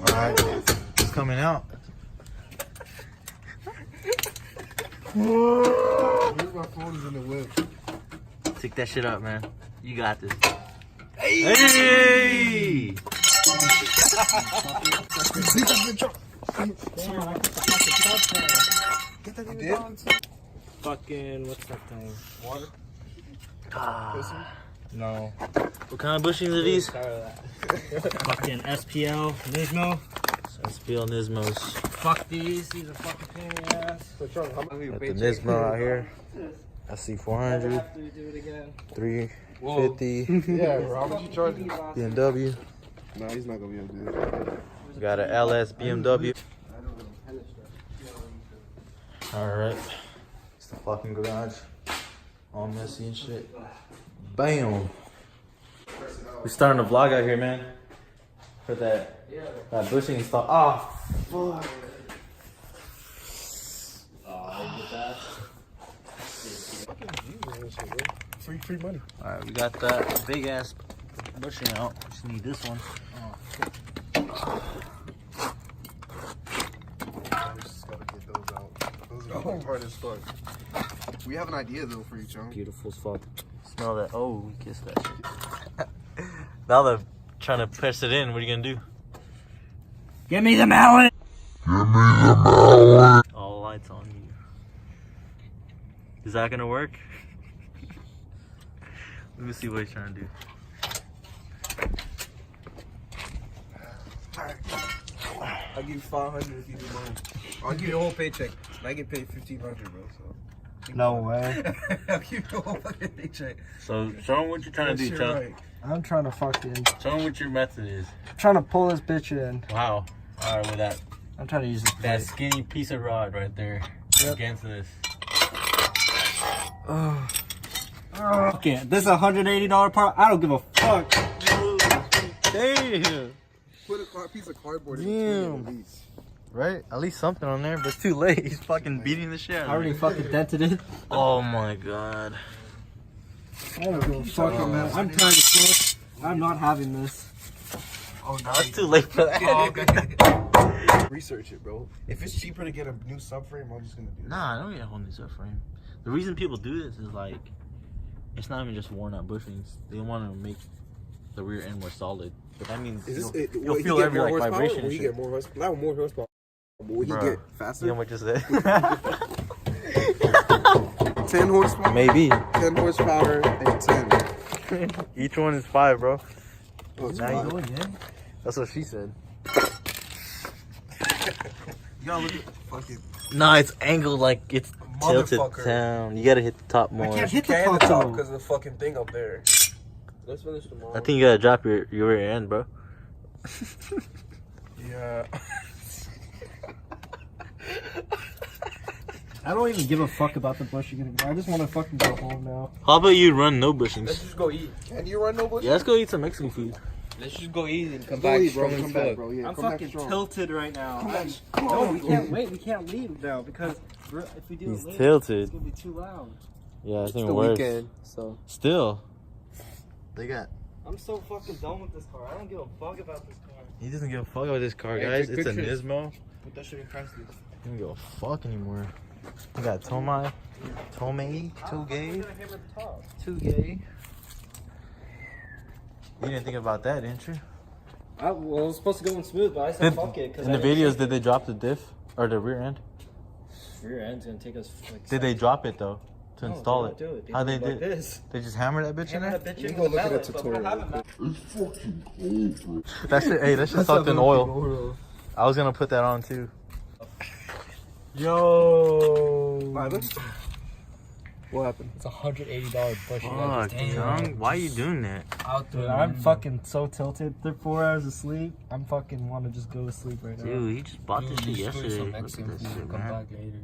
Alright, it's coming out. Where's my phone's in the whip? Take that shit up, man. You got this. Hey! Fucking, what's that thing? Water? No. What kind of bushings are these? Fucking SPL, Nismo. SPL Nismos. Fuck these are fucking pain in the ass. Got the Nismo out here. I see 400, After we do it again. 350, Yeah, bro. How much you charging? BMW. No, he's not gonna be able to do this. Got a LS BMW. Alright. It's the fucking garage. All messy and shit. Bam! We starting a vlog out here, man. For that bushing install. Oh, fuck. Free money. Alright, we got that big ass bushing out. Just need this one. Just gotta get those out. Those are hard as fuck. We have an idea though for you, Chung. Beautiful as fuck. Smell that. Oh, we kissed that shit. Now they're trying to press it in. What are you gonna do? Give me the mallet! All lights on you. Is that gonna work? Let me see what he's trying to do. Alright. I'll give you 500 if you do mine. I'll give you a whole paycheck. And I get paid 1,500, bro. So. No way. I'll give you a whole fucking paycheck. So show him what you're trying to do, Chung. Right. I'm trying to fucking... Show him what your method is. trying to pull this bitch in. Wow. Alright, with that I'm trying to use this that plate. skinny piece of rod right there against this. Oh. Okay, this is a $180 part. I don't give a fuck. Damn. Put a piece of cardboard in Damn. between at least. Right? At least something on there, but it's too late. He's fucking beating the shit out I of already it. fucking dented it. Oh my god. I don't give a fuck on that. I'm tired of smoke. I'm not having this. Oh, no. It's too late for that. Oh, okay. Research it, bro. If it's cheaper to get a new subframe, I'm just gonna do it. Nah, I don't get a whole new subframe. The reason people do this is like, it's not even just worn out bushings. They want to make the rear end more solid. But that means you'll feel every like vibration and Will he shit. get more horsepower? Not more horsepower. But will he Bruh. get faster? You know what you said? 10 horsepower? Maybe. 10 horsepower and 10. Each one is 5, bro. Oh, it's Now you fine. go again? That's what she said. You gotta look at the fucking... Nah, it's angled like it's tilted Motherfucker. down. You gotta hit the top more. can't hit the Can top though. because of the fucking thing up there. Let's finish tomorrow. I think you gotta drop your rear end, bro. Yeah. I don't even give a fuck about the bushing anymore. I just want to fucking go home now. How about you run no bushings? Let's just go eat. Can you run no bush? Yeah, let's go eat some Mexican food. Let's just go eat and come Go back eat, bro. strong as Come back, fuck. bro. Yeah, I'm come back fucking strong. tilted right now. Come back No, strong. we can't wait. We can't leave now because if we do He's it later, tilted. it's gonna be too loud. Yeah, I think The worse. weekend, so Still. They got... I'm so fucking done with this car. I don't give a fuck about this car. He doesn't give a fuck about this car, Hey, guys. take It's a pictures. Nismo. put that shit in priceless. He don't give a fuck anymore. We got Tomei, Togay. You didn't think about that, didn't you? Well, it was supposed to go in smooth, but I said fuck it. In the videos, did they drop the diff? Or the rear end? Rear end's gonna take us like. Did they drop it though? To No, install they it? don't do it. How they do it did? like this. They just hammer that bitch in Hammer there? that bitch Let me in go with look at mallet, the but we don't tutorial have a That shit, hey, that shit sucked in oil. I was gonna put that on too. Yo. What happened? It's $180 bushing. Fuck, Chung, why are you doing that? Dude, I'm fucking so tilted. They're 4 hours of sleep. I'm fucking want to just go to sleep right now. Dude, he just bought this shit yesterday. Look at Mexican this food, shit, come man. back later.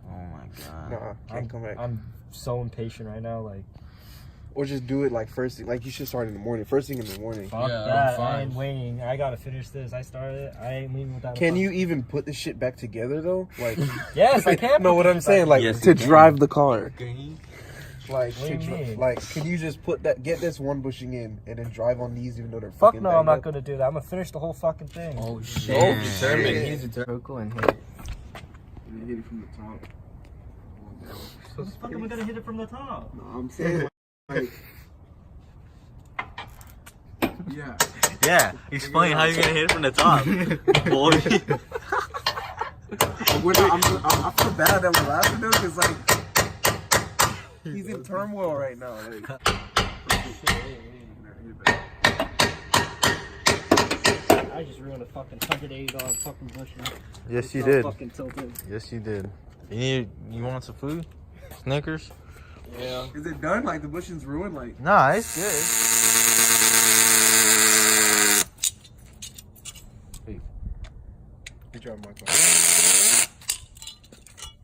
Oh my god. Nah, can't come back. I'm so impatient right now. Like, Or just do it like first thing. Like you should start in the morning. First thing in the morning. fuck Yeah, that. I'm fine. I ain't waiting. I gotta finish this. I started it. I ain't leaving without. Can you even put the shit back together though? Like, Yes, I can. know what I'm saying? Like Yes, to you can. drive the car. Like, What do you mean? like, can you just get this one bushing in and then drive on these even though they're Fuck fucking no, I'm banged not up? gonna do that. I'm gonna finish the whole fucking thing. Oh shit. Shit. Determined. He's determined. Franco and hit. Hit it from the top. How the fuck am I gonna hit it from the top? No, I'm saying, like, yeah. Yeah, explain how you're gonna hit it from the top. Boy. I feel bad that we're laughing though, because, like, he's in turmoil right now. Like, I just ruined a fucking $180 fucking bushing. Yes, you It's all did. Fucking tilted. Yes, you did. You want some food? Snickers? Yeah. is it done? Like, the bushing's ruined? Like, Nah, it's good. you drive my car.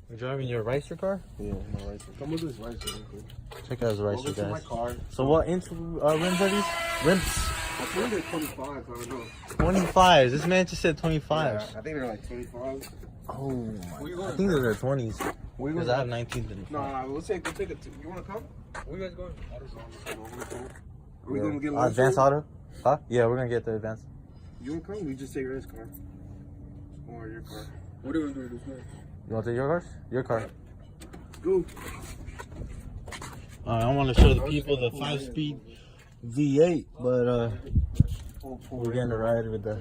You're driving your racer car? Yeah, my ricer. Come with this ricer real quick. Check out his racer, Over to my guys. car. So what inch rims are these? Rims. I think they're 25, I don't know. 25s. This man just said 25s. Yeah, I think they're like 25. Oh my. Where you I going? think those are 20s. Where you Because going? I have 19s and No, we'll take a two. You want to come? Where you guys going? Are we going to get lunch? Advanced auto? Huh? Yeah, we're gonna get the advanced. You want to come? We just take his car. Or your car. What are we going to do this way? You want to take your car? Your car. Go. I want to show the people the 5-speed V8, but we're getting a ride with the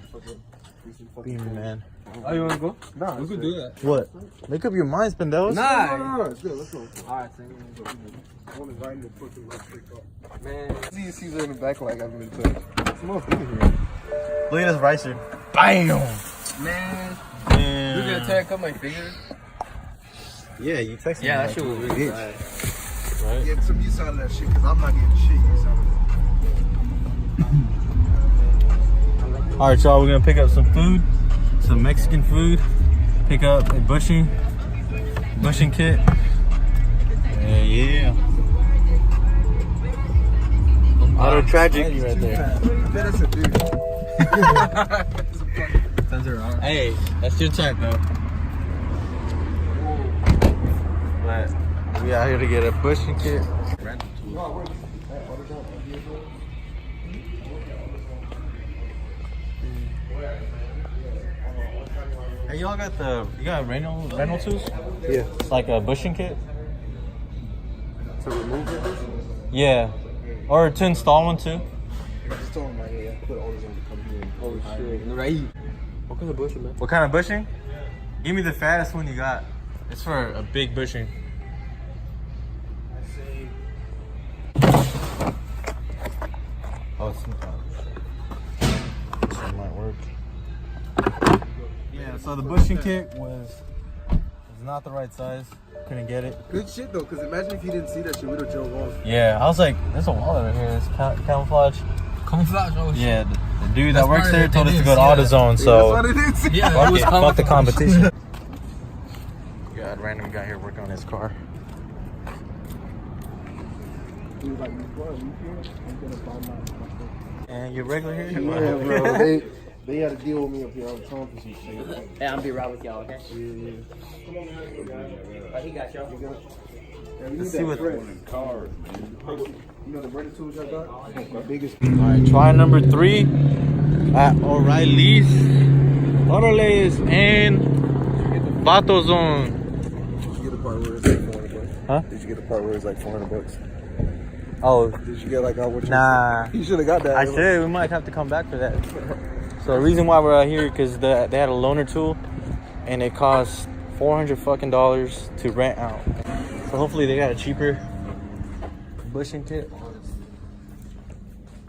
Beam Man. Oh, you wanna go? Nah, we could do that. What? Make up your minds, pendejos. No, it's good. Let's go. Alright, I want to ride in the fucking left pick up. man. See Caesar in the back like I've been touched. Smoke in here. Look at this ricer. Bam! Man. Damn. You gonna tear up my fingers? Yeah, you texted me. Yeah, that like, shit was really bitch. bad. Right? Get some use out of that shit, because I'm not getting shit use out of it. Alright, y'all, we're gonna pick up some food, some Mexican food, pick up a bushing kit. Yeah. Auto tragic right there. That's a dude. Hey, that's your type though. But we out here to get a bushing kit. Hey, y'all got rental tools? Yeah. It's like a bushing kit? To remove it? Yeah. Or to install one too. Just told him, like, yeah, put all this on to come here. Oh shit. Right. What kind of bushing, man? What kind of bushing? Give me the fattest one you got. It's for a big bushing. Oh, it's this one might work. Yeah, so the bushing kit was not the right size. Couldn't get it. Good shit, though, because imagine if you didn't see that shit, we would have drove off. Yeah, I was like, there's a wallet right here. It's camouflage. Camouflage? Oh shit. Yeah, the dude That's that works part of there it, told it us to is, go to yeah. AutoZone, so That's what it is. Yeah, fuck it was it, fuck the camouflage. competition. God, random guy here working on his car. Dude, like, before I leave here, I'm going to buy my And you're regular here? Yeah, bro. They had to deal with me up here all the time for some shit. Hey, I'll be right with y'all, okay? Come on, man. He got y'all. Yeah, we Let's need see that what- bread. Cars, man. You know the bread tools I got? My biggest. Alright, try number 3 at O'Reilly's Autoles and Batozone. Did you get the part where it's like 400 bucks? Huh? Did you get the part where it's like 400 bucks? Oh, Did you get like what you nah. You should have got that. I should. We might have to come back for that. So the reason why we're out here because they had a loaner tool, and it cost $400 fucking to rent out. So hopefully they got a cheaper bushing kit.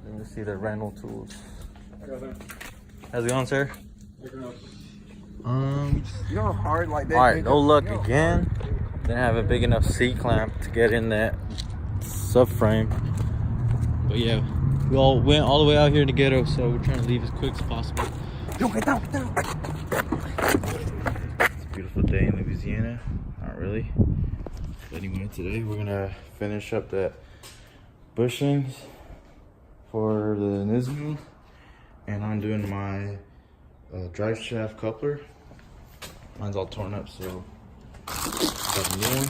And let's see the rental tools. How's it going, sir? You know how hard like that. All right, no luck again. Didn't have a big enough C clamp to get in that subframe. But yeah, we all went all the way out here in the ghetto, so we're trying to leave as quick as possible. Yo, get down, get down. It's a beautiful day in Louisiana. Not really. But anyway, today we're gonna finish up that bushings for the Nismo, and I'm doing my drive shaft coupler. Mine's all torn up, so got a new one.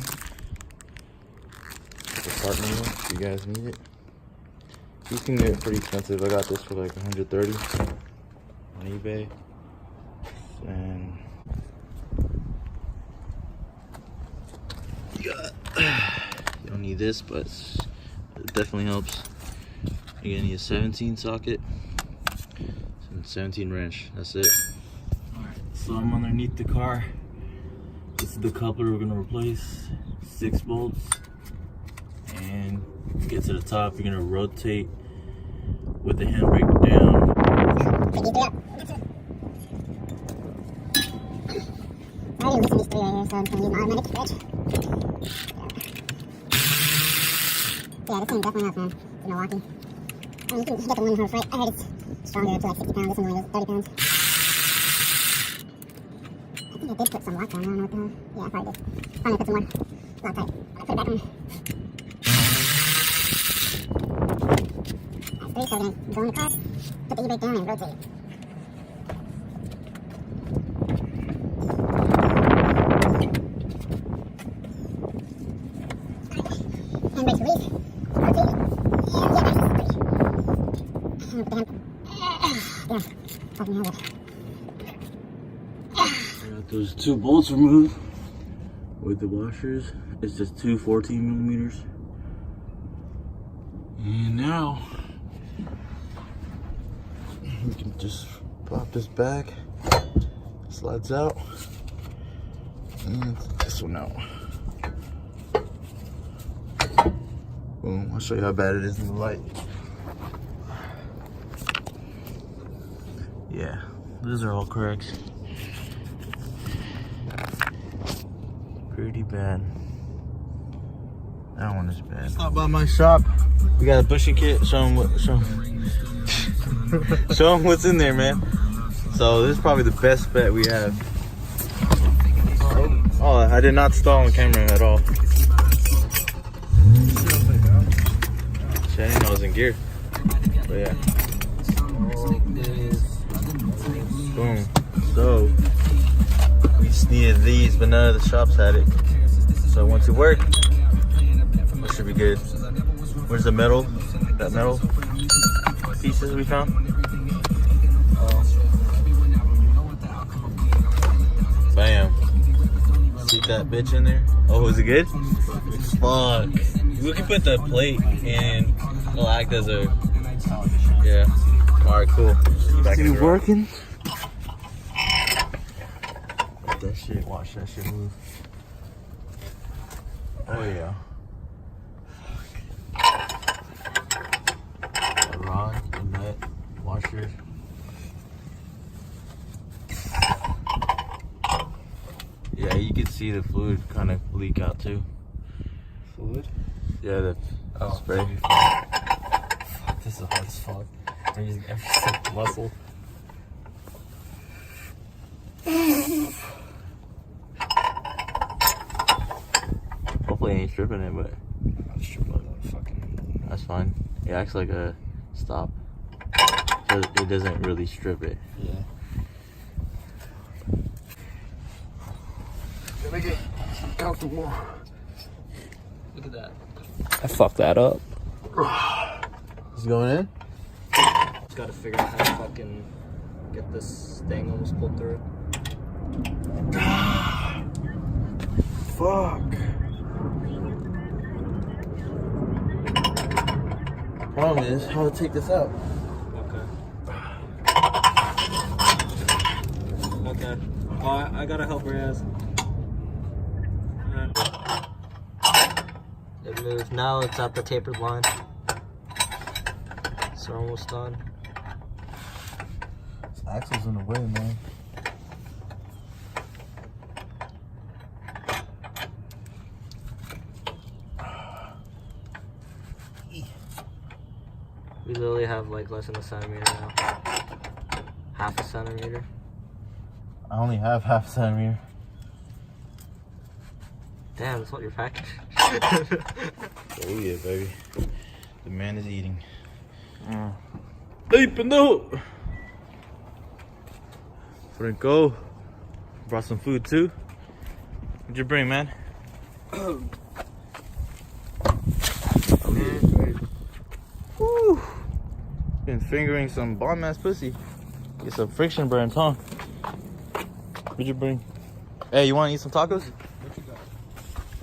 the start menu if you guys need it. These can get pretty expensive. I got this for like 130 on eBay. And you don't need this, but it definitely helps. You're gonna need a 17 socket and 17 wrench. That's it. Alright, so I'm underneath the car. This is the coupler we're gonna replace. 6 bolts. And get to the top, you're gonna rotate with the handbrake down. I didn't listen to these 3 right here, so I'm gonna use an automatic switch. Yeah, this thing definitely helps, man. It's Milwaukee. I mean, you can get the one horse right. I heard it's stronger, up to like 60 pounds. This one only goes 30 pounds. I think I did put some lock on. I don't know what the hell. Yeah, I probably did. Finally put some more. Loctite. I'll put it back on. That's 3, so we're gonna go in the car, put the e-brake down, and rotate it. Handbrake's release. Rotate it. Yeah, that's 3. Yeah, fucking hell. I got those 2 bolts removed with the washers. It's just 2 14 millimeters. And now we can just pop this back, slides out, and this one out. Boom, I'll show you how bad it is in the light. Yeah, these are all cracks. Pretty bad. That one is bad. Stop by my shop. We got a bushing kit. Show them what's in there, man. So this is probably the best bet we have. Oh, I did not stall on camera at all. Shit, I didn't know I was in gear. But yeah. Boom. So we just needed these, but none of the shops had it. So once it worked, it should be good. Where's the metal? That metal pieces we found? Bam. See that bitch in there? Oh, is it good? Fuck. We can put the plate and it'll act as a... Yeah. Alright, cool. Back in the working? That shit, watch that shit move. Oh yeah. A rod, a nut, washer. Yeah, you can see the fluid kind of leak out too. Fluid? Yeah, the spray. Fuck, this is hard as fuck. I'm using every single muscle. Hopefully it ain't stripping it, but I'm stripping it, fucking. that's fine. It acts like a stop. So it doesn't really strip it. Yeah. Gonna get comfortable. Look at that. I fucked that up. Is it going in? Just gotta figure out how to fucking get this thing almost pulled through. Fuck. Problem is how to take this out. Okay. Oh, I gotta help her ass. It moved. Now it's at the tapered line. So we're almost done. This axle's in the way, man. We literally have like less than a centimeter now. Half a centimeter. I only have half a centimeter. Damn, that's what you're packing. Oh yeah, baby. The man is eating. Hey, pendejo! Franco brought some food too. What'd you bring, man? Been fingering some bomb ass pussy. Get some friction burns, huh? What'd you bring? Hey, you want to eat some tacos? What you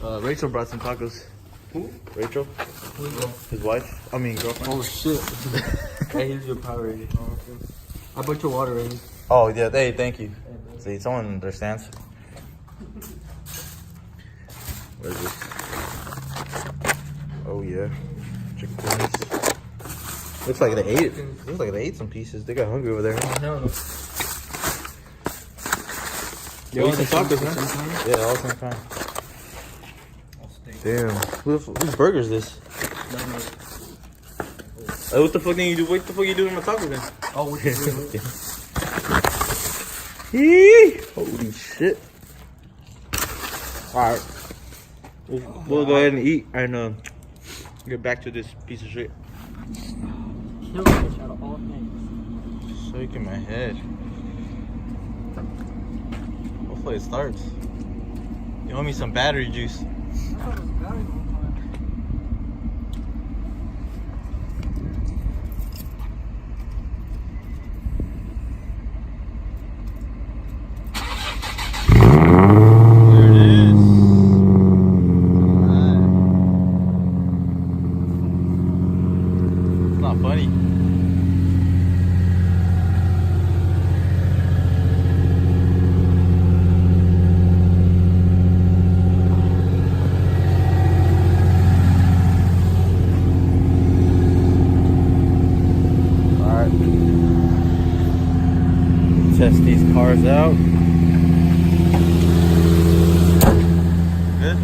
got? Rachel brought some tacos. Who? Rachel? His wife? I mean, girlfriend. Oh shit. Hey, here's your power rating. Oh, okay. I brought your water rating. Oh, yeah. Hey, thank you. See, someone understands. What is this? Oh, yeah. Chicken wings. Looks like they ate it. Looks like they ate some pieces. They got hungry over there. No. Yo, eat some tacos, man. Yeah, all the same time. Damn. Whose burger is this? What the fuck did you do? What the fuck you doing with my tacos then? Oh, what you doing? Holy shit. Alright. We'll go ahead and eat and get back to this piece of shit. Kill bitch out of all things. Shaking my head. Hopefully it starts. You owe me some battery juice. Funny. All right. Test these cars out. Good.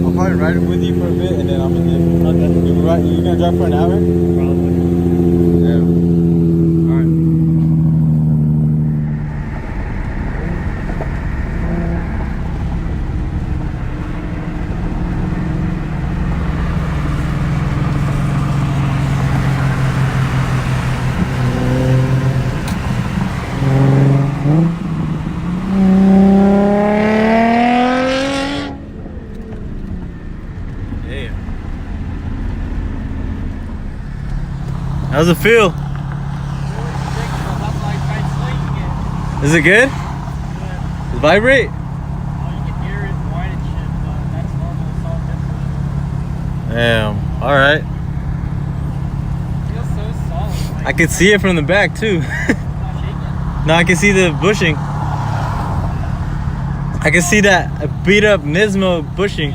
I'll probably ride it with you for a bit, and then I'm gonna Diff. You gonna drive for an hour? Probably. Yeah. Alright. Damn. How's it feel? Is it good? Does it vibrate? Damn. Alright. I can see it from the back too. No, I can see the bushing. I can see that beat up Nismo bushing.